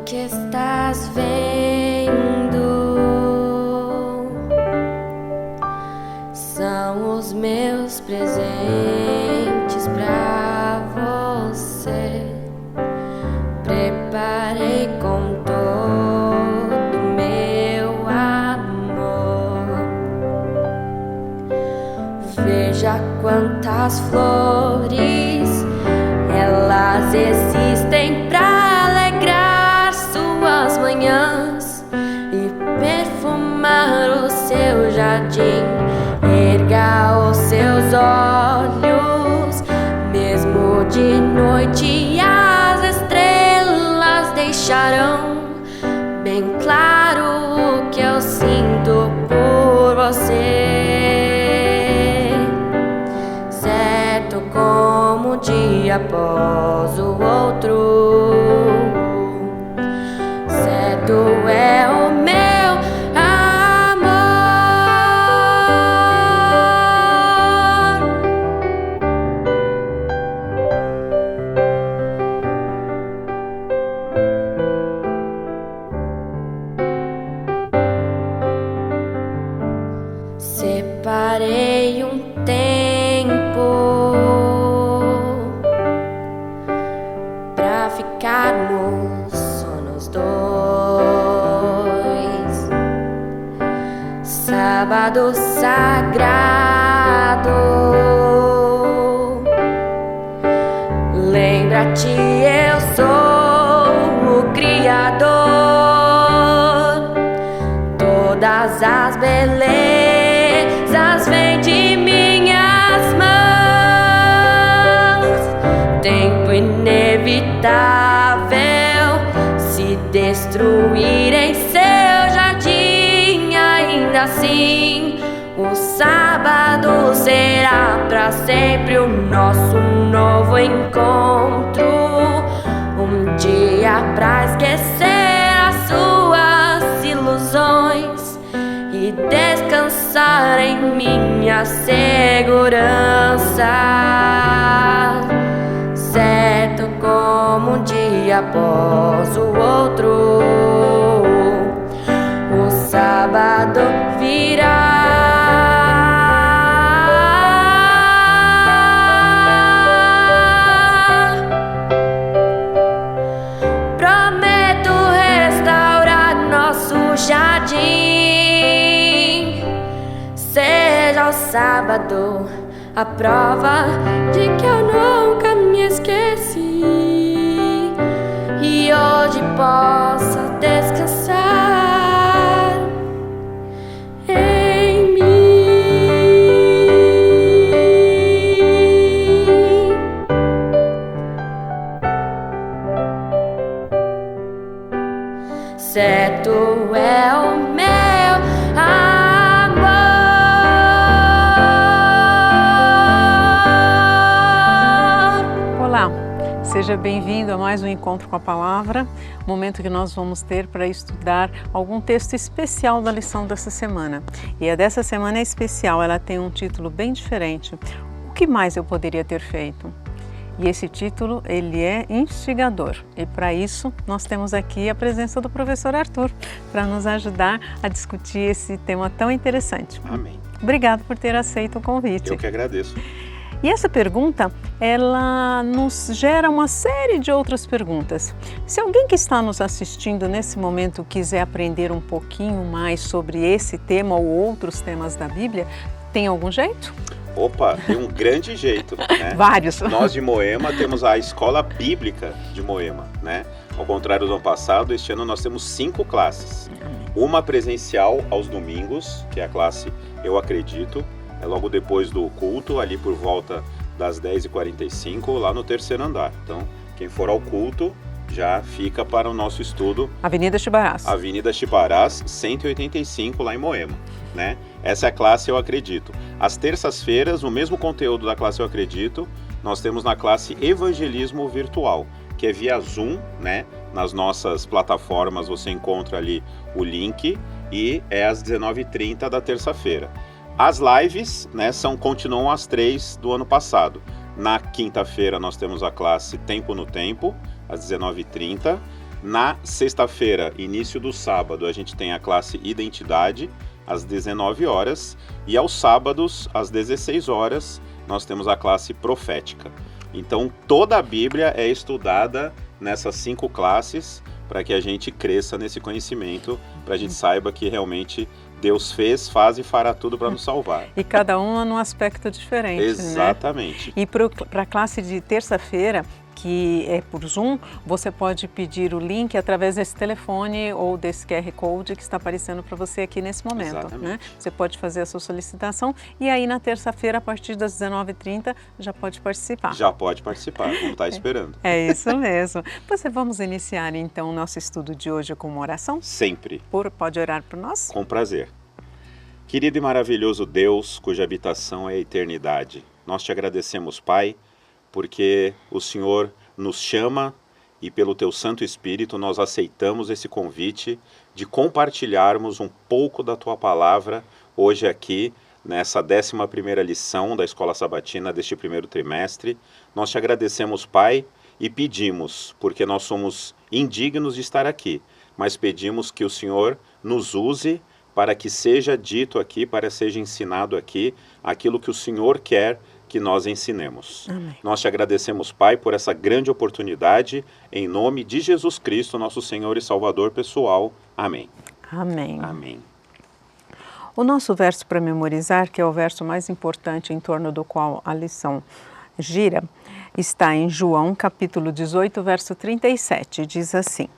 que estás vendo são os meus presentes pra você. Preparei com todo meu amor. Veja quantas flores, elas existem pra alegrar suas manhãs e perfumar o seu jardim. Erga os seus olhos, mesmo de noite as estrelas deixarão bem claro o que eu sinto por você. Certo como um dia após o outro, certo é o meu separei um tempo pra ficarmos só nós dois. Sábado sagrado, lembra-te, eu sou o Criador. Todas as belezas vêm de minhas mãos. Tempo inevitável se destruir em seu jardim. Ainda assim, o sábado será pra sempre o nosso novo encontro. Um dia pra esquecer as suas ilusões e descansar em minha segurança. Certo como um dia após o outro, o sábado virá. Prometo restaurar nosso jardim. Seja o sábado a prova de que eu nunca me esqueci e hoje possa descansar em mim. Certo é o meu amor. Olá, seja bem-vindo a mais um Encontro com a Palavra, momento que nós vamos ter para estudar algum texto especial da lição dessa semana. E a dessa semana é especial, ela tem um título bem diferente. O que mais eu poderia ter feito? E esse título, ele é instigador. E para isso, nós temos aqui a presença do professor Arthur, para nos ajudar a discutir esse tema tão interessante. Amém. Obrigado por ter aceito o convite. Eu que agradeço. E essa pergunta, ela nos gera uma série de outras perguntas. Se alguém que está nos assistindo nesse momento quiser aprender um pouquinho mais sobre esse tema ou outros temas da Bíblia, tem algum jeito? Opa, tem um grande jeito, né? Vários. Nós de Moema temos a Escola Bíblica de Moema, né? Ao contrário do ano passado, este ano nós temos 5 classes. Uma presencial aos domingos, que é a classe Eu Acredito, é logo depois do culto, ali por volta das 10h45, lá no 3º andar. Então, quem for ao culto já fica para o nosso estudo. Avenida Chibarás. Avenida Chibarás, 185, lá em Moema, né? Essa é a classe Eu Acredito. Às terças-feiras, o mesmo conteúdo da classe Eu Acredito, nós temos na classe Evangelismo Virtual, que é via Zoom, né? Nas nossas plataformas você encontra ali o link e é às 19h30 da terça-feira. As lives, né, continuam às 3 do ano passado. Na quinta-feira nós temos a classe Tempo no Tempo, às 19h30. Na sexta-feira, início do sábado, a gente tem a classe Identidade, às 19 horas. E aos sábados, às 16 horas, nós temos a classe Profética. Então, toda a Bíblia é estudada nessas 5 classes para que a gente cresça nesse conhecimento, para a gente saiba que realmente Deus fez, faz e fará tudo para nos salvar. E cada um num aspecto diferente, Exatamente. né? E para a classe de terça-feira, que é por Zoom, você pode pedir o link através desse telefone ou desse QR Code que está aparecendo para você aqui nesse momento. Né? Você pode fazer a sua solicitação e aí na terça-feira, a partir das 19h30, já pode participar. Já pode participar, vamos estar esperando. É isso mesmo. Vamos iniciar então o nosso estudo de hoje com uma oração? Sempre. Pode orar por nós? Com prazer. Querido e maravilhoso Deus, cuja habitação é a eternidade, nós te agradecemos, Pai, porque o Senhor nos chama e pelo Teu Santo Espírito nós aceitamos esse convite de compartilharmos um pouco da Tua Palavra hoje aqui, nessa 11ª lição da Escola Sabatina deste primeiro trimestre. Nós te agradecemos, Pai, e pedimos, porque nós somos indignos de estar aqui, mas pedimos que o Senhor nos use para que seja dito aqui, para que seja ensinado aqui aquilo que o Senhor quer que nós ensinemos. Amém. Nós te agradecemos, Pai, por essa grande oportunidade, em nome de Jesus Cristo, nosso Senhor e Salvador pessoal. Amém. Amém. Amém. O nosso verso para memorizar, que é o verso mais importante em torno do qual a lição gira, está em João, capítulo 18, verso 37. Diz assim: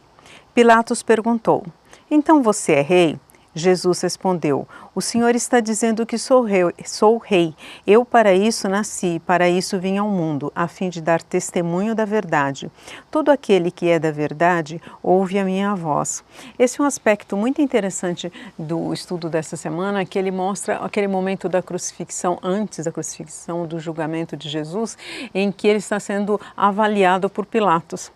Pilatos perguntou: Então você é rei? Jesus respondeu: O Senhor está dizendo que sou rei. Eu para isso nasci, para isso vim ao mundo, a fim de dar testemunho da verdade. Todo aquele que é da verdade ouve a minha voz. Esse é um aspecto muito interessante do estudo dessa semana, que ele mostra aquele momento da crucifixão, antes da crucifixão, do julgamento de Jesus, em que ele está sendo avaliado por Pilatos.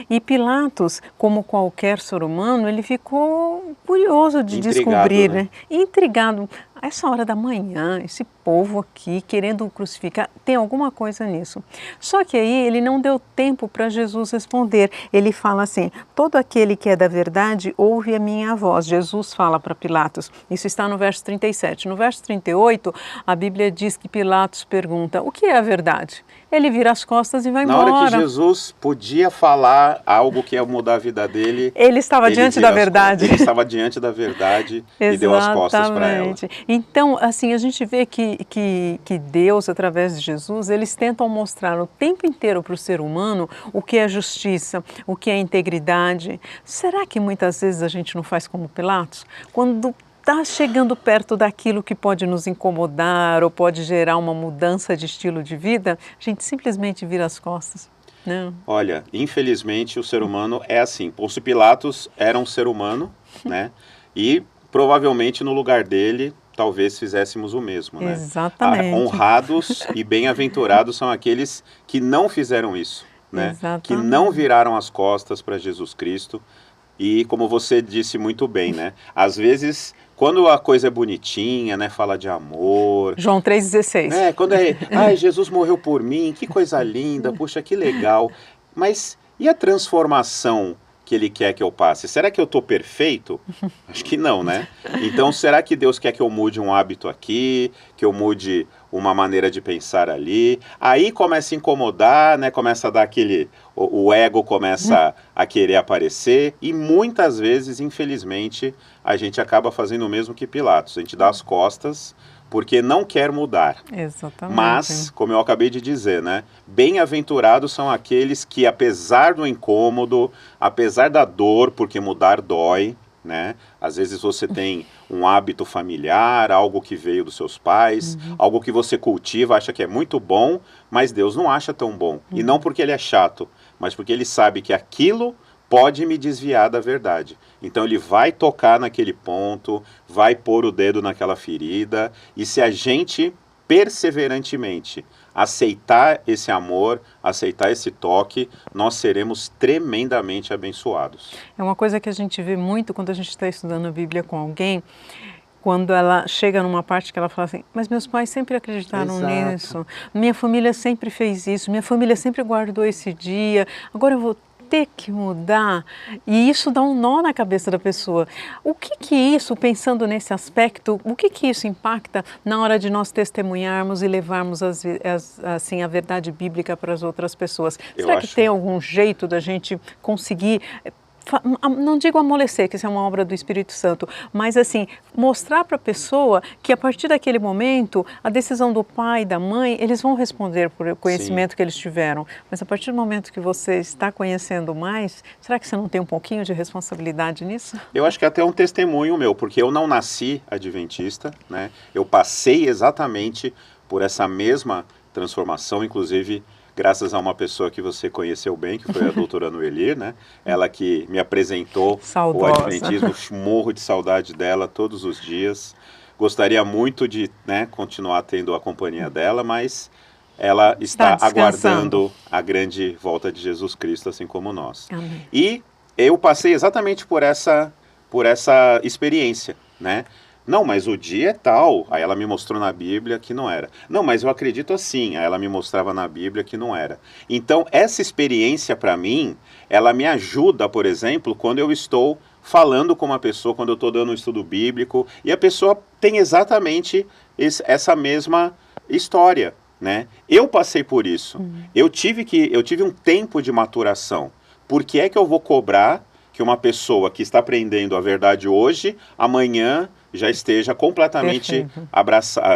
E Pilatos, como qualquer ser humano, ele ficou curioso de descobrir, né? Intrigado. A essa hora da manhã, esse povo aqui querendo crucificar, tem alguma coisa nisso. Só que aí ele não deu tempo para Jesus responder. Ele fala assim: todo aquele que é da verdade ouve a minha voz. Jesus fala para Pilatos. Isso está no verso 37. No verso 38, a Bíblia diz que Pilatos pergunta: o que é a verdade? Ele vira as costas e vai embora. Na hora que Jesus podia falar algo que ia mudar a vida dele, ele estava diante da verdade. Ele estava diante da verdade e deu as costas para ela. Então, assim, a gente vê que Deus, através de Jesus, eles tentam mostrar o tempo inteiro para o ser humano o que é justiça, o que é integridade. Será que muitas vezes a gente não faz como Pilatos? Quando está chegando perto daquilo que pode nos incomodar ou pode gerar uma mudança de estilo de vida, a gente simplesmente vira as costas. Não. Olha, infelizmente o ser humano é assim. Pôncio Pilatos era um ser humano, né? E provavelmente no lugar dele talvez fizéssemos o mesmo, né? Exatamente. Honrados e bem-aventurados são aqueles que não fizeram isso, né? Exatamente. Que não viraram as costas para Jesus Cristo. E como você disse muito bem, né? Às vezes, quando a coisa é bonitinha, né? Fala de amor. João 3,16. Quando ai, Jesus morreu por mim, que coisa linda, puxa, que legal. Mas e a transformação que Ele quer que eu passe? Será que eu estou perfeito? Acho que não, né? Então, será que Deus quer que eu mude um hábito aqui, que eu mude uma maneira de pensar ali? Aí começa a incomodar, né? Começa a dar aquele... O ego começa a querer aparecer e muitas vezes, infelizmente, a gente acaba fazendo o mesmo que Pilatos. A gente dá as costas porque não quer mudar. Exatamente. Mas, como eu acabei de dizer, né? Bem-aventurados são aqueles que, apesar do incômodo, apesar da dor, porque mudar dói, né? Às vezes você tem um hábito familiar, algo que veio dos seus pais, algo que você cultiva, acha que é muito bom, mas Deus não acha tão bom. E não porque Ele é chato, mas porque Ele sabe que aquilo pode me desviar da verdade. Então Ele vai tocar naquele ponto, vai pôr o dedo naquela ferida, e se a gente perseverantemente aceitar esse amor, aceitar esse toque, nós seremos tremendamente abençoados. É uma coisa que a gente vê muito quando a gente está estudando a Bíblia com alguém, quando ela chega numa parte que ela fala assim: mas meus pais sempre acreditaram nisso, minha família sempre fez isso, minha família sempre guardou esse dia, agora eu vou ter que mudar, e isso dá um nó na cabeça da pessoa. O que isso, pensando nesse aspecto, o que isso impacta na hora de nós testemunharmos e levarmos assim, a verdade bíblica para as outras pessoas? Será que tem algum jeito da gente conseguir, não digo amolecer, que isso é uma obra do Espírito Santo, mas assim, mostrar para a pessoa que a partir daquele momento, a decisão do pai e da mãe, eles vão responder por o conhecimento que eles tiveram, mas a partir do momento que você está conhecendo mais, será que você não tem um pouquinho de responsabilidade nisso? Eu acho que até um testemunho meu, porque eu não nasci adventista, né? Eu passei exatamente por essa mesma transformação, inclusive graças a uma pessoa que você conheceu bem, que foi a doutora Noelir, né? Ela que me apresentou o adventismo, morro de saudade dela todos os dias. Gostaria muito de, né, continuar tendo a companhia dela, mas ela está aguardando a grande volta de Jesus Cristo, assim como nós. Amém. E eu passei exatamente por essa experiência, né? Não, mas o dia é tal. Aí ela me mostrou na Bíblia que não era. Não, mas eu acredito assim. Aí ela me mostrava na Bíblia que não era. Então, essa experiência para mim, ela me ajuda, por exemplo, quando eu estou falando com uma pessoa, quando eu estou dando um estudo bíblico, e a pessoa tem exatamente essa mesma história, né? Eu passei por isso. Eu tive um tempo de maturação. Por que é que eu vou cobrar que uma pessoa que está aprendendo a verdade hoje, amanhã já esteja completamente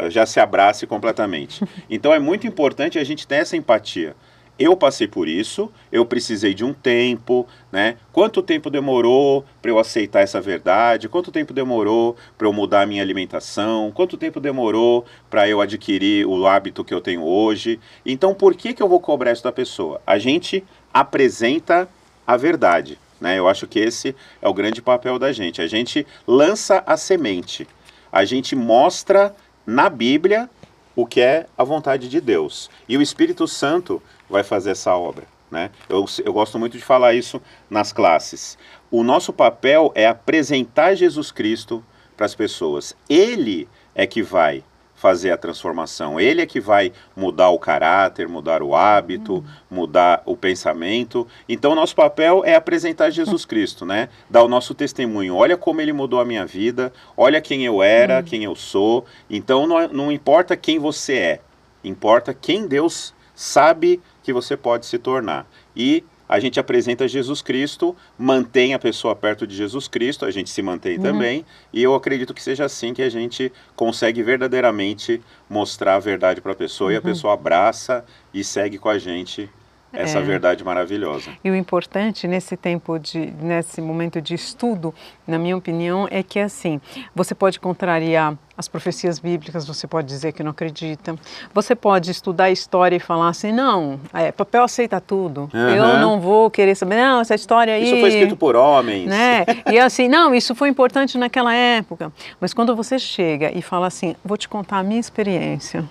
já se abrace completamente? Então é muito importante a gente ter essa empatia. Eu passei por isso, eu precisei de um tempo, né? Quanto tempo demorou para eu aceitar essa verdade? Quanto tempo demorou para eu mudar a minha alimentação? Quanto tempo demorou para eu adquirir o hábito que eu tenho hoje? Então por que eu vou cobrar isso da pessoa? A gente apresenta a verdade, né? Eu acho que esse é o grande papel da gente. A gente lança a semente. A gente mostra na Bíblia o que é a vontade de Deus. E o Espírito Santo vai fazer essa obra, né? Eu gosto muito de falar isso nas classes. O nosso papel é apresentar Jesus Cristo para as pessoas. Ele é que vai fazer a transformação. Ele é que vai mudar o caráter, mudar o hábito, mudar o pensamento. Então, o nosso papel é apresentar Jesus Cristo, né? Dar o nosso testemunho. Olha como ele mudou a minha vida, olha quem eu era, quem eu sou. Então, não importa quem você é, importa quem Deus sabe que você pode se tornar. E a gente apresenta Jesus Cristo, mantém a pessoa perto de Jesus Cristo, a gente se mantém também, e eu acredito que seja assim que a gente consegue verdadeiramente mostrar a verdade para a pessoa, e a pessoa abraça e segue com a gente essa verdade maravilhosa. E o importante nesse momento de estudo, na minha opinião, é que assim, você pode contrariar as profecias bíblicas, você pode dizer que não acredita, você pode estudar a história e falar assim, não, papel aceita tudo, eu não vou querer saber, não, essa história aí... Isso foi escrito por homens. Né? E assim, não, isso foi importante naquela época, mas quando você chega e fala assim, vou te contar a minha experiência,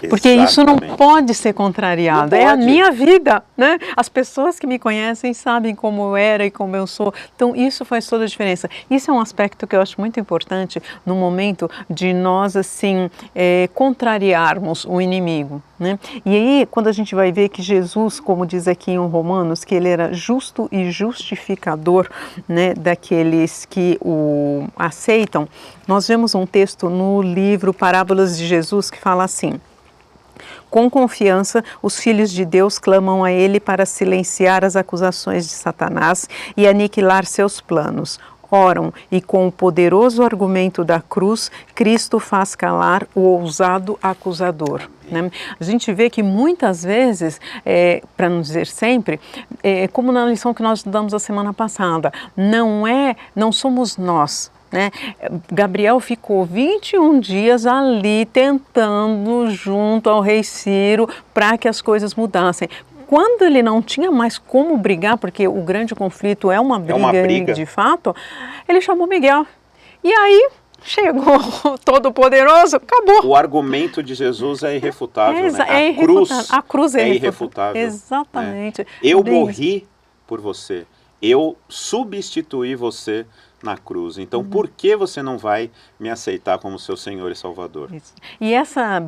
porque isso não pode ser contrariado, é a minha vida, né? As pessoas que me conhecem sabem como eu era e como eu sou, então isso faz toda a diferença. Isso é um aspecto que eu acho muito importante no momento de nós, assim, contrariarmos o inimigo, né? E aí, quando a gente vai ver que Jesus, como diz aqui em Romanos, que ele era justo e justificador, né, daqueles que o aceitam, nós vemos um texto no livro Parábolas de Jesus que fala assim: com confiança, os filhos de Deus clamam a Ele para silenciar as acusações de Satanás e aniquilar seus planos. Oram e com o poderoso argumento da cruz, Cristo faz calar o ousado acusador. Né? A gente vê que muitas vezes, para não dizer sempre, como na lição que nós estudamos a semana passada, não somos nós. Né? Gabriel ficou 21 dias ali tentando junto ao rei Ciro para que as coisas mudassem. Quando ele não tinha mais como brigar, porque o grande conflito é uma briga de fato, ele chamou Miguel. E aí chegou Todo-Poderoso, acabou. O argumento de Jesus é irrefutável, né? A cruz é irrefutável. Exatamente. Né? Eu morri por você. Eu substituí você na cruz. Então, por que você não vai me aceitar como seu Senhor e Salvador? Isso. E essa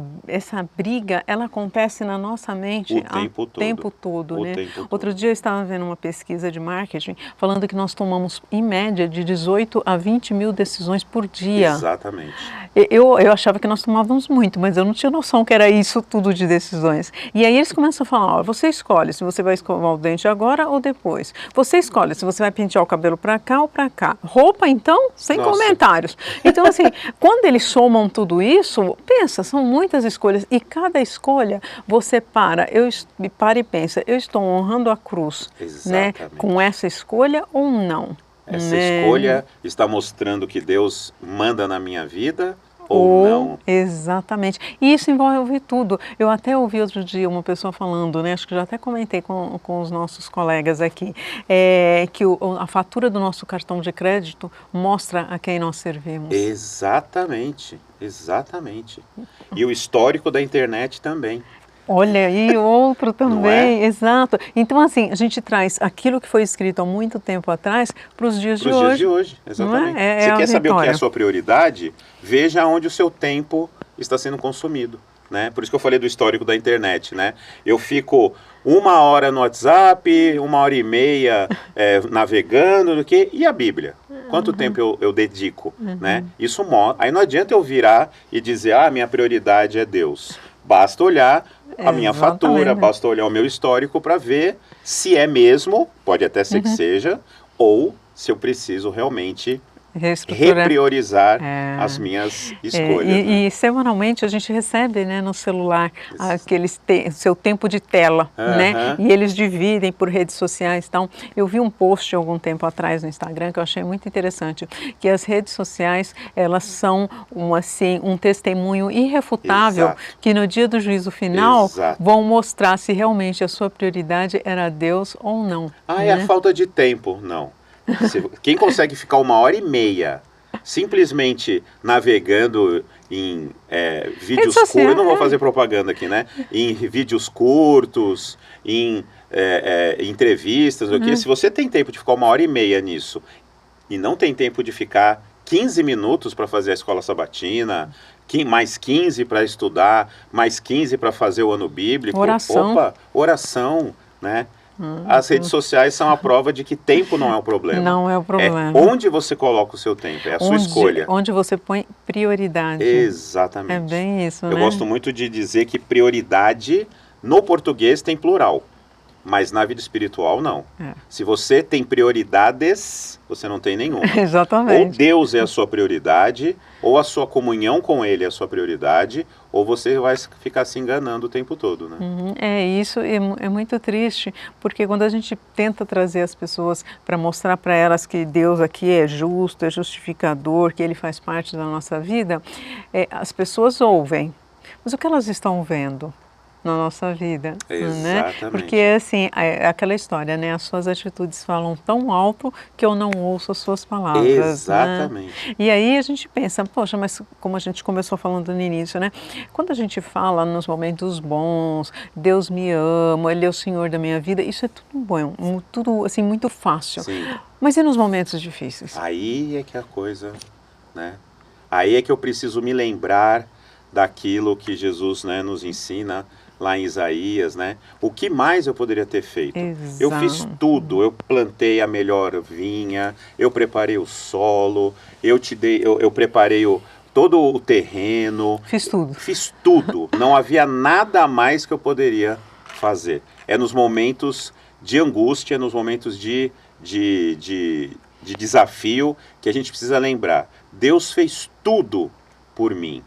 briga, ela acontece na nossa mente O tempo todo. tempo todo, O né? tempo todo. Outro dia eu estava vendo uma pesquisa de marketing falando que nós tomamos, em média, de 18 a 20 mil decisões por dia. Exatamente. Eu achava que nós tomávamos muito, mas eu não tinha noção que era isso tudo de decisões. E aí eles começam a falar, ó, você escolhe se você vai escovar o dente agora ou depois. Você escolhe se você vai pentear o cabelo para cá ou para cá. Roupa, então, sem Nossa. comentários. Então, assim, quando eles somam tudo isso, pensa, são muitas escolhas. E cada escolha, você para e pensa, eu estou honrando a cruz, né, Exatamente. com essa escolha ou não? Essa né? escolha está mostrando que Deus manda na minha vida ou não. Exatamente. E isso envolve tudo. Eu até ouvi outro dia uma pessoa falando, né, acho que já até comentei com os nossos colegas aqui, que a fatura do nosso cartão de crédito mostra a quem nós servimos. Exatamente, exatamente. E o histórico da internet também. Olha aí, outro também, Não é? exato. Então, assim, a gente traz aquilo que foi escrito há muito tempo atrás para os dias de Para os hoje. dias de hoje, exatamente. Não é? Você a quer saber o que é a vitória. sua prioridade? Veja onde o seu tempo está sendo consumido, né? Por isso que eu falei do histórico da internet, né? Eu fico 1 hora no WhatsApp, 1h30 navegando, e a Bíblia? Quanto tempo eu dedico, né? Isso mostra. Aí não adianta eu virar e dizer, minha prioridade é Deus. Basta olhar a minha fatura, basta olhar o meu histórico para ver se é mesmo, pode até ser que seja, ou se eu preciso realmente repriorizar as minhas escolhas. E semanalmente a gente recebe, né, no celular seu tempo de tela, né? E eles dividem por redes sociais. Então, eu vi um post algum tempo atrás no Instagram que eu achei muito interessante, que as redes sociais, elas são um testemunho irrefutável. Exato. Que no dia do juízo final Exato. Vão mostrar se realmente a sua prioridade era Deus ou não. É a falta de tempo, não. Quem consegue ficar 1h30 simplesmente navegando em vídeos curtos, eu não vou fazer propaganda aqui, né? Em vídeos curtos, em entrevistas, se você tem tempo de ficar 1h30 nisso e não tem tempo de ficar 15 minutos para fazer a escola sabatina, mais 15 para estudar, mais 15 para fazer o ano bíblico, oração, né? As redes sociais são a prova de que tempo não é o problema. Não é o problema. É onde você coloca o seu tempo, é a sua escolha. Onde você põe prioridade. Exatamente. É bem isso, Eu né? gosto muito de dizer que prioridade no português tem plural, mas na vida espiritual não. Se você tem prioridades, você não tem nenhuma. Exatamente. Ou Deus é a sua prioridade, ou a sua comunhão com Ele é a sua prioridade, ou você vai ficar se enganando o tempo todo, né? Isso é muito triste, porque quando a gente tenta trazer as pessoas para mostrar para elas que Deus aqui é justo, é justificador, que Ele faz parte da nossa vida, as pessoas ouvem. Mas o que elas estão vendo na nossa vida? Exatamente. Né? Porque assim, é aquela história, né? As suas atitudes falam tão alto que eu não ouço as suas palavras. Exatamente. Né? E aí a gente pensa, poxa, mas como a gente começou falando no início, né? Quando a gente fala nos momentos bons, Deus me ama, Ele é o Senhor da minha vida, isso é tudo bom, tudo assim, muito fácil. Sim. Mas e nos momentos difíceis? Aí é que a coisa, né? Aí é que eu preciso me lembrar daquilo que Jesus, né, nos ensina lá em Isaías, né? O que mais eu poderia ter feito? Exato. Eu fiz tudo, eu plantei a melhor vinha, eu preparei o solo, eu preparei todo o terreno. Fiz tudo. Fiz tudo, não havia nada a mais que eu poderia fazer. É nos momentos de angústia, nos momentos de desafio que a gente precisa lembrar. Deus fez tudo por mim.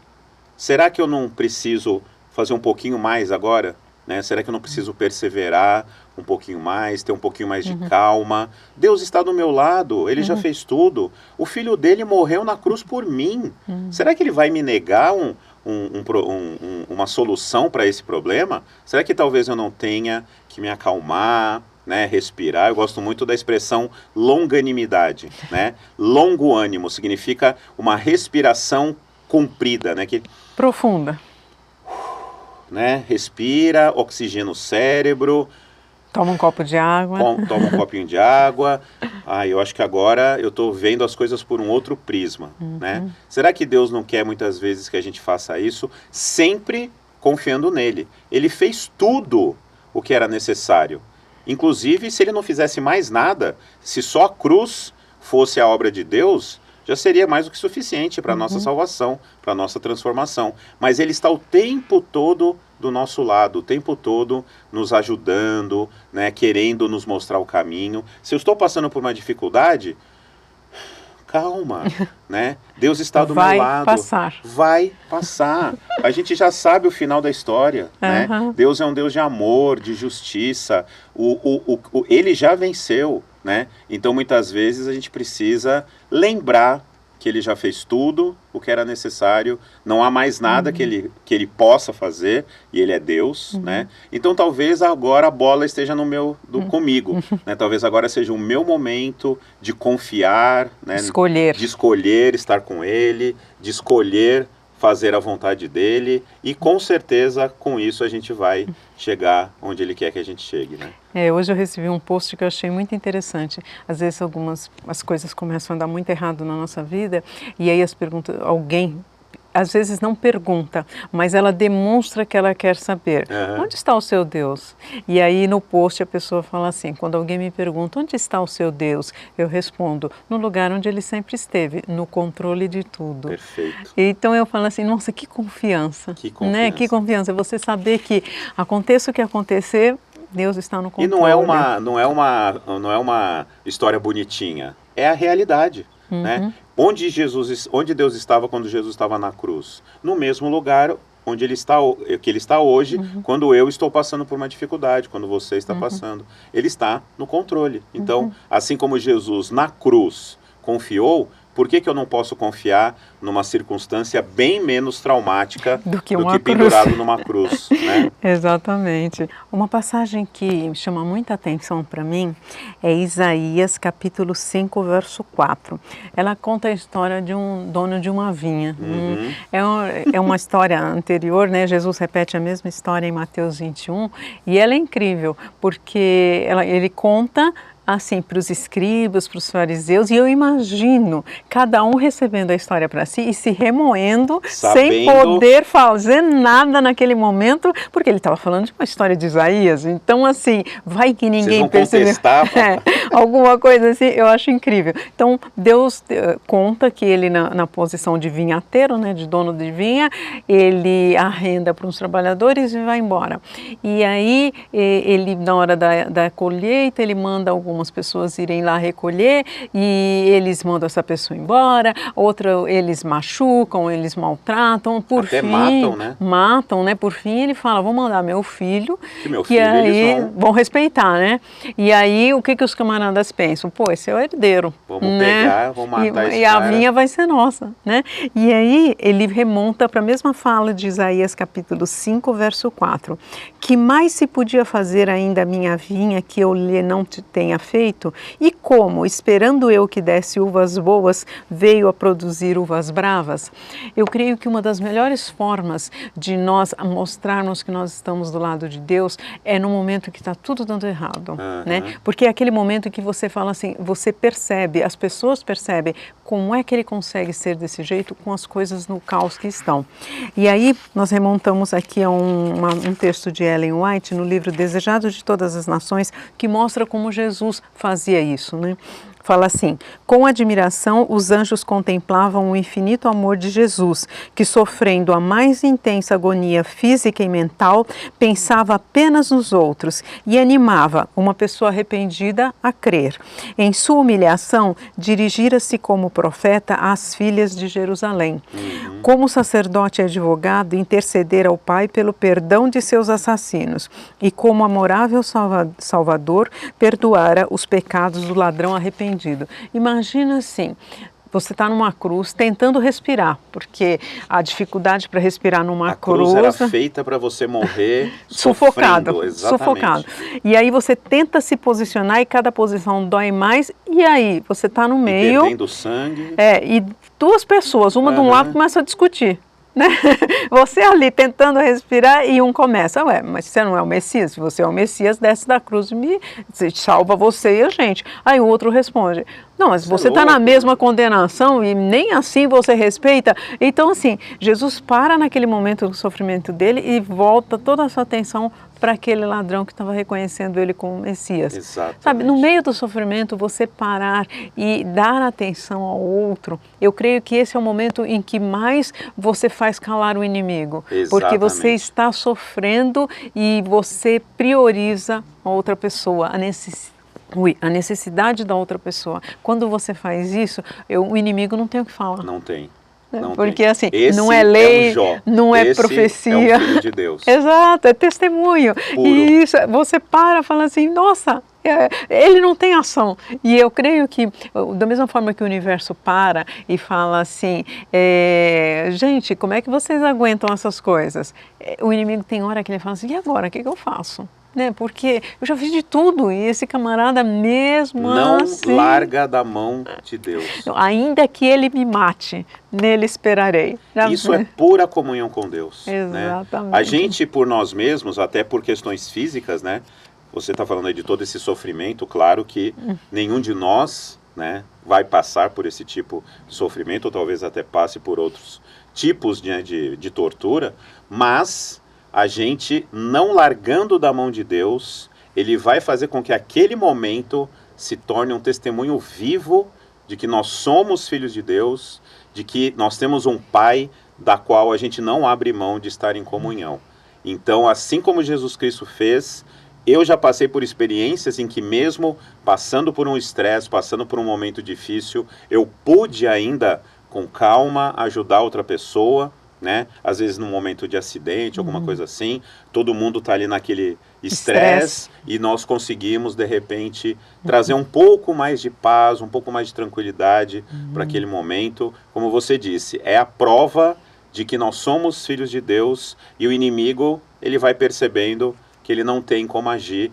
Será que eu não preciso fazer um pouquinho mais agora? Né? Será que eu não preciso perseverar um pouquinho mais, ter um pouquinho mais de calma? Deus está do meu lado, Ele já fez tudo. O filho dele morreu na cruz por mim. Será que Ele vai me negar uma solução para esse problema? Será que talvez eu não tenha que me acalmar, né, respirar? Eu gosto muito da expressão longanimidade, né? Longo ânimo significa uma respiração comprida, né? Profunda. Né? Respira, oxigena o cérebro, Toma um copo de água. Toma um copinho de água. Eu acho que agora eu estou vendo as coisas por um outro prisma, né? Será que Deus não quer muitas vezes que a gente faça isso sempre confiando nele? Ele fez tudo o que era necessário. Inclusive, se ele não fizesse mais nada, se só a cruz fosse a obra de Deus, já seria mais do que suficiente para a nossa salvação, para a nossa transformação. Mas ele está o tempo todo do nosso lado, o tempo todo nos ajudando, né, querendo nos mostrar o caminho. Se eu estou passando por uma dificuldade, calma, né? Deus está do meu lado. Vai passar. A gente já sabe o final da história, né? Deus é um Deus de amor, de justiça. Ele já venceu, né? Então, muitas vezes, a gente precisa lembrar que ele já fez tudo o que era necessário, não há mais nada que ele possa fazer, e ele é Deus, né? Então talvez agora a bola esteja comigo, né? Talvez agora seja o meu momento de confiar, né? De escolher estar com ele, de escolher fazer a vontade dele, e com certeza com isso a gente vai chegar onde ele quer que a gente chegue, né? Hoje eu recebi um post que eu achei muito interessante. Às vezes as coisas começam a dar muito errado na nossa vida, e aí alguém às vezes não pergunta, mas ela demonstra que ela quer saber. Onde está o seu Deus? E aí no post a pessoa fala assim, quando alguém me pergunta, onde está o seu Deus? Eu respondo, no lugar onde ele sempre esteve, no controle de tudo. Perfeito. Então eu falo assim, nossa, que confiança. Que confiança. Né? Que confiança. Você saber que aconteça o que acontecer, Deus está no controle. E não é uma história bonitinha, é a realidade, né? Onde Deus estava quando Jesus estava na cruz? No mesmo lugar onde ele está hoje, quando eu estou passando por uma dificuldade, quando você está passando. Ele está no controle. Então, assim como Jesus na cruz confiou, por que eu não posso confiar numa circunstância bem menos traumática do que pendurado numa cruz, né? Exatamente. Uma passagem que chama muita atenção para mim é Isaías capítulo 5, verso 4. Ela conta a história de um dono de uma vinha. É uma história anterior, né? Jesus repete a mesma história em Mateus 21, e ela é incrível, porque ele conta assim, para os escribas, para os fariseus, e eu imagino cada um recebendo a história para si e se remoendo, sem poder fazer nada naquele momento, porque ele estava falando de uma história de Isaías. Então, assim, vai que ninguém percebeu. Alguma coisa assim, eu acho incrível. Então, Deus conta que ele, na posição de vinhateiro, né, de dono de vinha, ele arrenda para uns trabalhadores e vai embora. E aí, ele, na hora da colheita, ele manda algumas pessoas irem lá recolher, e eles mandam essa pessoa embora, outra eles machucam, eles maltratam, por fim matam, né? Por fim ele fala, vou mandar meu filho, que aí eles vão respeitar, né? E aí o que os camaradas pensam? Pô, esse é o herdeiro, vamos pegar, vamos matar esse cara. E a vinha vai ser nossa, né? E aí ele remonta para a mesma fala de Isaías capítulo 5, verso 4. Que mais se podia fazer ainda a minha vinha que eu lhe não tenha feito? E como, esperando eu que desse uvas boas, veio a produzir uvas bravas? Eu creio que uma das melhores formas de nós mostrarmos que nós estamos do lado de Deus é no momento que está tudo dando errado, né? Porque é aquele momento que você fala assim, você percebe, as pessoas percebem como é que ele consegue ser desse jeito com as coisas no caos que estão. E aí nós remontamos aqui a um texto de Ellen White no livro Desejado de Todas as Nações, que mostra como Jesus fazia isso, né? Fala assim, com admiração os anjos contemplavam o infinito amor de Jesus, que sofrendo a mais intensa agonia física e mental, pensava apenas nos outros e animava uma pessoa arrependida a crer. Em sua humilhação, dirigira-se como profeta às filhas de Jerusalém. Como sacerdote e advogado, interceder ao Pai pelo perdão de seus assassinos e como amorável Salvador, perdoara os pecados do ladrão arrependido. Imagina assim, você está numa cruz tentando respirar, porque a dificuldade para respirar numa cruz era feita para você morrer sufocado. Sufocado. E aí você tenta se posicionar e cada posição dói mais, e aí você está no meio. Perdendo sangue. E duas pessoas, uma de um lado começa a discutir. né? Você ali tentando respirar e um começa, ué, mas você não é o Messias? Se você é o Messias, desce da cruz e salva você e a gente. Aí o outro responde, não, mas você está na mesma condenação e nem assim você respeita. Então, assim, Jesus para naquele momento do sofrimento dele e volta toda a sua atenção para aquele ladrão que estava reconhecendo ele como Messias. Exatamente. Sabe, no meio do sofrimento, você parar e dar atenção ao outro, eu creio que esse é o momento em que mais você faz calar o inimigo. Exatamente. Porque você está sofrendo e você prioriza a outra pessoa, a necessidade da outra pessoa. Quando você faz isso, o inimigo não tem o que falar. Não tem. Porque assim, Esse não é lei, não é profecia. É o Filho de Deus. Exato, é testemunho. Puro. E isso, você para e fala assim, nossa, ele não tem ação. E eu creio que, da mesma forma que o universo para e fala assim, gente, como é que vocês aguentam essas coisas? O inimigo tem hora que ele fala assim, e agora, o que eu faço? Né? Porque eu já fiz de tudo e esse camarada mesmo não assim... larga da mão de Deus. Ainda que ele me mate, nele esperarei. Isso é pura comunhão com Deus. Exatamente. Né? A gente, por nós mesmos, até por questões físicas, né? Você está falando aí de todo esse sofrimento, claro que nenhum de nós, né, vai passar por esse tipo de sofrimento, ou talvez até passe por outros tipos de tortura, mas a gente, não largando da mão de Deus, ele vai fazer com que aquele momento se torne um testemunho vivo de que nós somos filhos de Deus, de que nós temos um Pai da qual a gente não abre mão de estar em comunhão. Então, assim como Jesus Cristo fez, eu já passei por experiências em que mesmo passando por um estresse, passando por um momento difícil, eu pude ainda, com calma, ajudar outra pessoa, né? Às vezes num momento de acidente, alguma coisa assim, todo mundo está ali naquele estresse e nós conseguimos, de repente, trazer um pouco mais de paz, um pouco mais de tranquilidade para aquele momento. Como você disse, é a prova de que nós somos filhos de Deus e o inimigo, ele vai percebendo que ele não tem como agir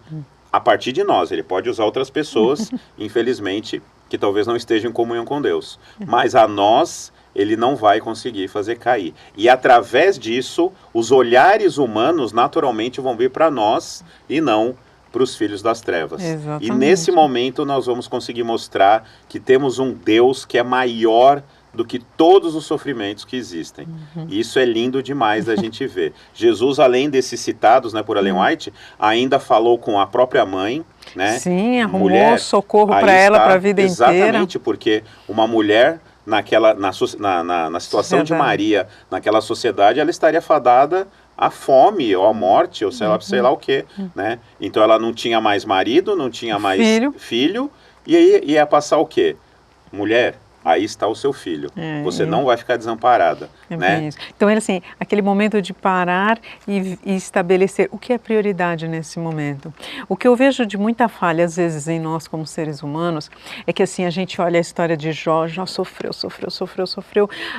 a partir de nós. Ele pode usar outras pessoas, infelizmente, que talvez não estejam em comunhão com Deus. Mas a nós, ele não vai conseguir fazer cair. E através disso, os olhares humanos naturalmente vão vir para nós e não para os filhos das trevas. Exatamente. E nesse momento nós vamos conseguir mostrar que temos um Deus que é maior do que todos os sofrimentos que existem. E isso é lindo demais da gente ver. Jesus, além desses citados, né, por Ellen White, ainda falou com a própria mãe, né? Sim, arrumou socorro para ela, para a vida inteira. Exatamente, porque uma mulher na situação de Maria, naquela sociedade, ela estaria fadada à fome, ou à morte, ou sei lá o quê, né? Então ela não tinha mais marido, não tinha mais filho e aí ia passar o quê? Mulher, aí está o seu filho. Você não vai ficar desamparada. Né? Isso. Então, assim, aquele momento de parar e estabelecer o que é prioridade nesse momento. O que eu vejo de muita falha, às vezes, em nós como seres humanos, é que assim, a gente olha a história de Jó, Jó sofreu,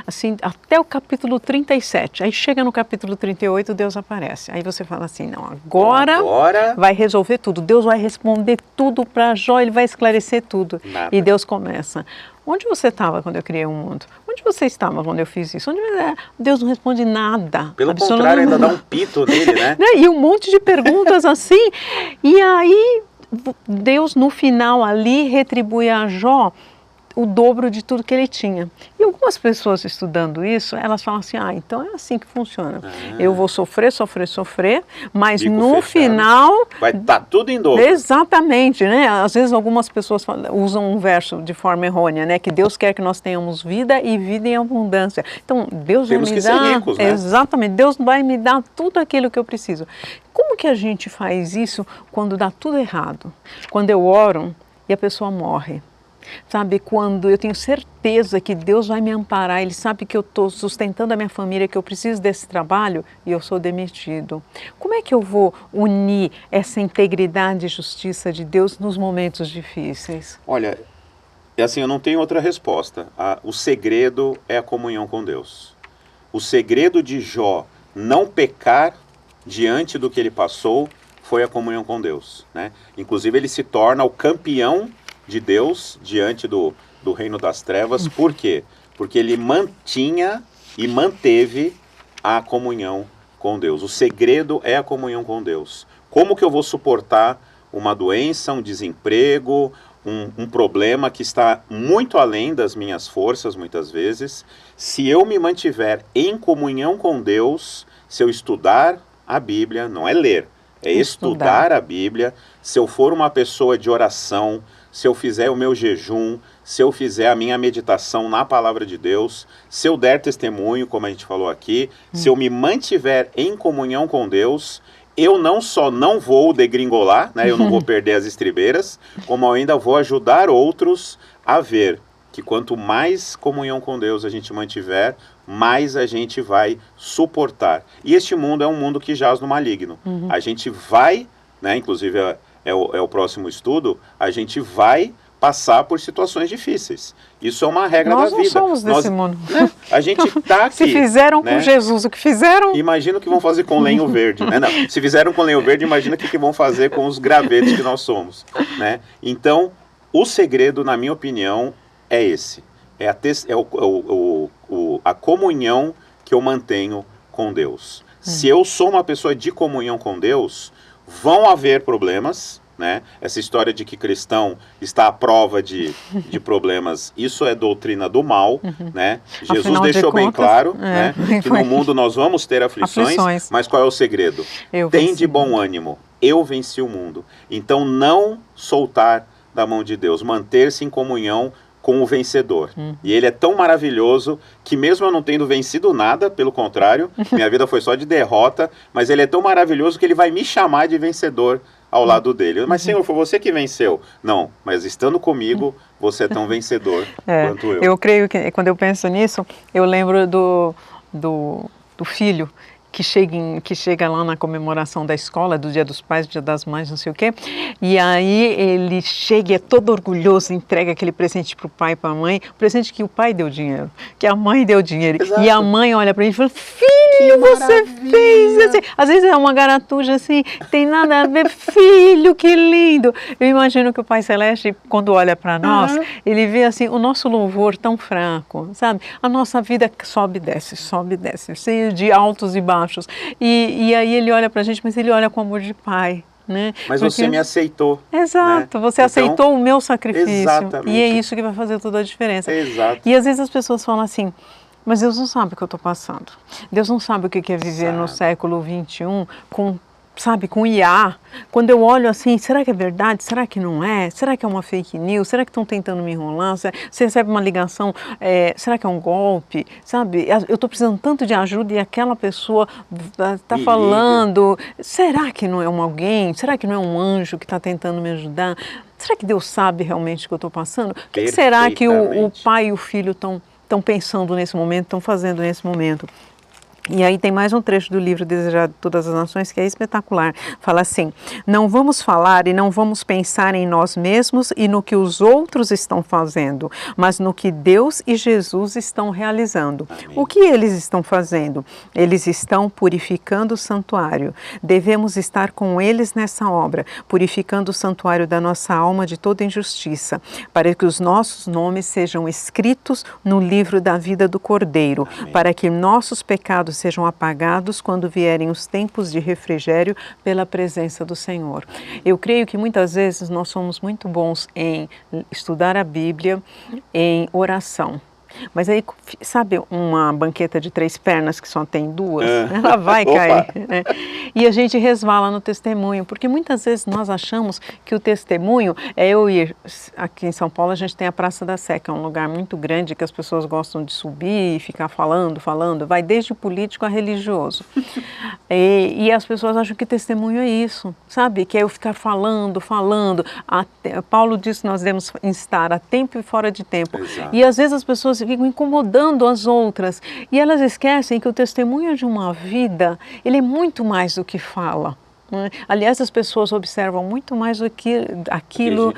assim, até o capítulo 37. Aí chega no capítulo 38, Deus aparece. Aí você fala assim, não, agora vai resolver tudo. Deus vai responder tudo para Jó, ele vai esclarecer tudo. Nada. E Deus começa. Onde você estava quando eu criei o mundo? Onde você estava quando eu fiz isso? Deus não responde nada. Pelo contrário, ainda dá um pito nele, né? E um monte de perguntas assim. E aí, Deus, no final ali, retribui a Jó o dobro de tudo que ele tinha. E algumas pessoas estudando isso, elas falam assim, então é assim que funciona. Eu vou sofrer, mas Bico no fechado. Final... Vai estar tudo em dobro. Exatamente, né? Às vezes algumas pessoas usam um verso de forma errônea, né? Que Deus quer que nós tenhamos vida e vida em abundância. Então, Deus Temos vai me que dar... ser ricos, né? Exatamente, Deus vai me dar tudo aquilo que eu preciso. Como que a gente faz isso quando dá tudo errado? Quando eu oro e a pessoa morre. Sabe, quando eu tenho certeza que Deus vai me amparar, Ele sabe que eu estou sustentando a minha família, que eu preciso desse trabalho e eu sou demitido. Como é que eu vou unir essa integridade e justiça de Deus nos momentos difíceis? Olha, assim, eu não tenho outra resposta. O segredo é a comunhão com Deus. O segredo de Jó não pecar diante do que ele passou foi a comunhão com Deus, né? Inclusive ele se torna o campeão de Deus diante do reino das trevas. Por quê? Porque ele mantinha e manteve a comunhão com Deus. O segredo é a comunhão com Deus. Como que eu vou suportar uma doença, um desemprego, um problema que está muito além das minhas forças, muitas vezes, se eu me mantiver em comunhão com Deus, se eu estudar a Bíblia, não é ler, é estudar a Bíblia, se eu for uma pessoa de oração, se eu fizer o meu jejum, se eu fizer a minha meditação na palavra de Deus, se eu der testemunho, como a gente falou aqui, se eu me mantiver em comunhão com Deus, eu não só não vou degringolar, né, eu não vou perder as estribeiras, como eu ainda vou ajudar outros a ver que quanto mais comunhão com Deus a gente mantiver, mais a gente vai suportar. E este mundo é um mundo que jaz no maligno. A gente vai, né, inclusive é o próximo estudo, a gente vai passar por situações difíceis. Isso é uma regra da vida. Nós não somos desse mundo. Né, a gente está aqui. Se fizeram né, com Jesus o que fizeram... Imagina o que vão fazer com lenho verde. Né? Não, se fizeram com lenho verde, imagina o que vão fazer com os gravetos que nós somos. Né? Então, o segredo, na minha opinião, é esse. É a comunhão que eu mantenho com Deus. Se eu sou uma pessoa de comunhão com Deus, vão haver problemas, né? Essa história de que cristão está à prova de problemas, isso é doutrina do mal, né? Jesus Afinal deixou bem claro, né, que foi. no mundo nós vamos ter aflições, mas qual é o segredo? Tem de bom ânimo, eu venci o mundo. Então não soltar da mão de Deus, manter-se em comunhão com o vencedor. E ele é tão maravilhoso que mesmo eu não tendo vencido nada, pelo contrário, minha vida foi só de derrota, mas ele é tão maravilhoso que ele vai me chamar de vencedor ao lado dele. Mas Senhor, foi você que venceu. Não, mas estando comigo, você é tão vencedor quanto eu. Eu creio que quando eu penso nisso, eu lembro do filho que chega lá na comemoração da escola, do Dia dos Pais, do Dia das Mães, não sei o quê, e aí ele chega e é todo orgulhoso, entrega aquele presente para o pai e para a mãe, o presente que o pai deu dinheiro, que a mãe deu dinheiro. Exato. E a mãe olha para ele e fala, filho, você fez assim. Às vezes é uma garatuja assim, tem nada a ver, filho, que lindo. Eu imagino que o Pai Celeste, quando olha para nós, ele vê assim, o nosso louvor tão fraco, sabe? A nossa vida sobe e desce, cheio de altos e baixos. E aí ele olha pra gente, mas ele olha com amor de pai. Né? Mas porque... você me aceitou. Exato, né? Você aceitou o meu sacrifício. Exatamente. E é isso que vai fazer toda a diferença. Exato. E às vezes as pessoas falam assim, mas Deus não sabe o que eu estou passando. Deus não sabe o que é viver no século XXI com IA. Quando eu olho assim, será que é verdade? Será que não é? Será que é uma fake news? Será que estão tentando me enrolar? Você recebe uma ligação, será que é um golpe? Sabe, eu estou precisando tanto de ajuda e aquela pessoa está falando, será que não é alguém? Será que não é um anjo que está tentando me ajudar? Será que Deus sabe realmente o que eu estou passando? O que será que o pai e o filho estão pensando nesse momento, estão fazendo nesse momento? E aí tem mais um trecho do livro Desejado de Todas as Nações que é espetacular. Fala assim, não vamos falar e não vamos pensar em nós mesmos e no que os outros estão fazendo, mas no que Deus e Jesus estão realizando. Amém. O que eles estão fazendo? Eles estão purificando o santuário. Devemos estar com eles nessa obra, purificando o santuário da nossa alma de toda injustiça, para que os nossos nomes sejam escritos no livro da vida do Cordeiro, Amém. Para que nossos pecados sejam apagados quando vierem os tempos de refrigério pela presença do Senhor. Eu creio que muitas vezes nós somos muito bons em estudar a Bíblia, em oração. Mas aí, sabe uma banqueta de 3 pernas que só tem 2? Ela vai cair. Né? E a gente resvala no testemunho, porque muitas vezes nós achamos que o testemunho é eu ir. Aqui em São Paulo a gente tem a Praça da Sé, que é um lugar muito grande que as pessoas gostam de subir e ficar falando, vai desde o político a religioso. E as pessoas acham que testemunho é isso, sabe? Que é eu ficar falando. Paulo diz que nós devemos estar a tempo e fora de tempo. Exato. E às vezes as pessoas ficam incomodando as outras e elas esquecem que o testemunho de uma vida, ele é muito mais do que fala. Aliás, as pessoas observam muito mais do que aquilo,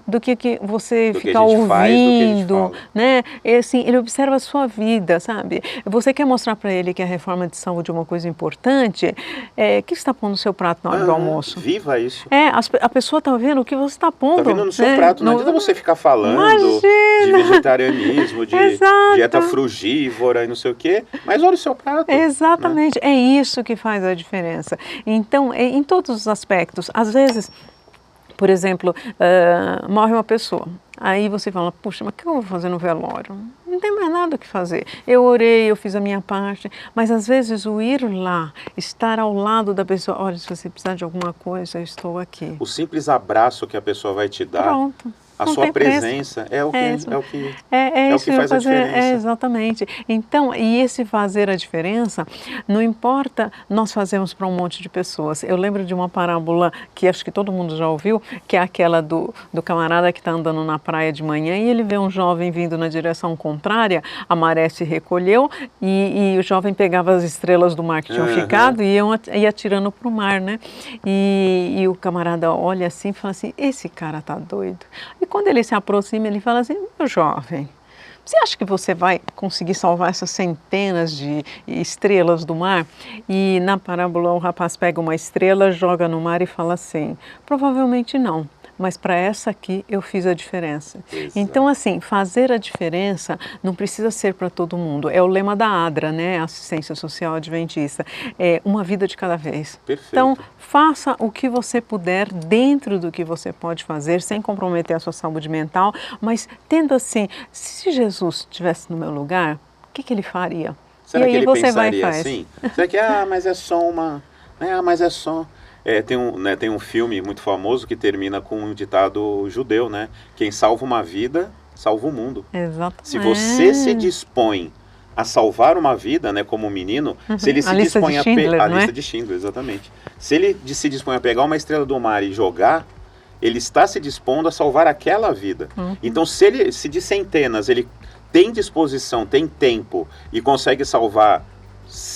do que você fica ouvindo, né? E, assim, ele observa a sua vida, sabe? Você quer mostrar para ele que a reforma de saúde é uma coisa importante, o que você está pondo no seu prato na hora do almoço? Viva isso. A pessoa está vendo o que você está pondo. Está vendo no seu prato, não adianta você ficar falando de vegetarianismo, de dieta frugívora e não sei o quê, mas olha o seu prato. Exatamente, né? É isso que faz a diferença. Então, em todos os aspectos, às vezes, por exemplo, morre uma pessoa, aí você fala, puxa, mas o que eu vou fazer no velório? Não tem mais nada o que fazer. Eu orei, eu fiz a minha parte, mas às vezes o ir lá, estar ao lado da pessoa, olha, se você precisar de alguma coisa, eu estou aqui. O simples abraço que a pessoa vai te dar. Pronto. A sua presença é o que faz a diferença. Exatamente. Então, e esse fazer a diferença, não importa nós fazemos para um monte de pessoas. Eu lembro de uma parábola que acho que todo mundo já ouviu, que é aquela do camarada que está andando na praia de manhã e ele vê um jovem vindo na direção contrária, a maré se recolheu e o jovem pegava as estrelas do mar que tinham ficado e ia atirando para o mar, né? E o camarada olha assim e fala assim, esse cara tá doido. E quando ele se aproxima, ele fala assim, meu jovem, você acha que você vai conseguir salvar essas centenas de estrelas do mar? E na parábola o rapaz pega uma estrela, joga no mar e fala assim, provavelmente não. Mas para essa aqui eu fiz a diferença. Exato. Então, assim, fazer a diferença não precisa ser para todo mundo. É o lema da ADRA, né? Assistência Social Adventista. É uma vida de cada vez. Perfeito. Então, faça o que você puder dentro do que você pode fazer, sem comprometer a sua saúde mental, mas tendo assim, se Jesus estivesse no meu lugar, o que ele faria? Será que ele pensaria assim? Será que, mas é só uma... mas é só... tem um filme muito famoso que termina com um ditado judeu, né? Quem salva uma vida, salva o mundo. Exatamente. Se você se dispõe a salvar uma vida, né, como um menino, se ele se dispõe a lista de Schindler, exatamente. Se ele se dispõe a pegar uma estrela do mar e jogar, ele está se dispondo a salvar aquela vida. Então, se de centenas ele tem disposição, tem tempo e consegue salvar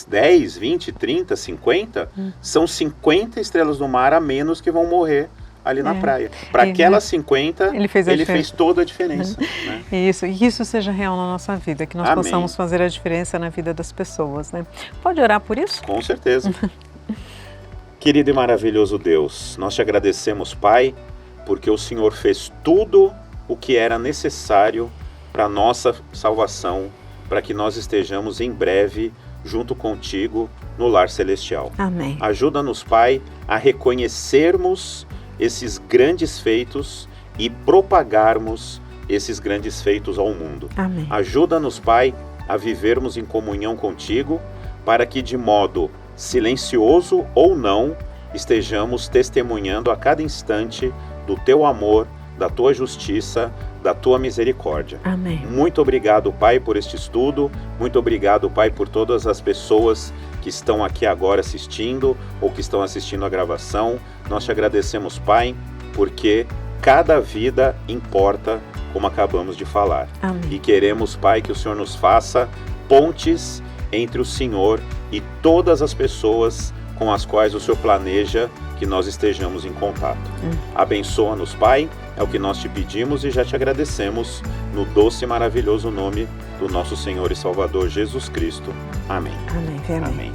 10, 20, 30, 50, são 50 estrelas do mar a menos que vão morrer ali na praia. Para aquelas 50, ele fez toda a diferença. Né? Isso, e isso seja real na nossa vida, que nós possamos fazer a diferença na vida das pessoas. Né? Pode orar por isso? Com certeza. Querido e maravilhoso Deus, nós te agradecemos, Pai, porque o Senhor fez tudo o que era necessário para a nossa salvação, para que nós estejamos em breve junto contigo no lar celestial. Amém. Ajuda-nos, Pai, a reconhecermos esses grandes feitos e propagarmos esses grandes feitos ao mundo. Amém. Ajuda-nos, Pai, a vivermos em comunhão contigo, para que de modo silencioso ou não, estejamos testemunhando a cada instante do teu amor, da tua justiça, da tua misericórdia. Amém. Muito obrigado, Pai, por este estudo. Muito obrigado, Pai, por todas as pessoas que estão aqui agora assistindo ou que estão assistindo a gravação. Nós te agradecemos, Pai, porque cada vida importa, como acabamos de falar. Amém. E queremos, Pai, que o Senhor nos faça pontes entre o Senhor e todas as pessoas com as quais o Senhor planeja que nós estejamos em contato. Abençoa-nos, Pai, é o que nós te pedimos e já te agradecemos no doce e maravilhoso nome do nosso Senhor e Salvador Jesus Cristo. Amém. Amém. Amém.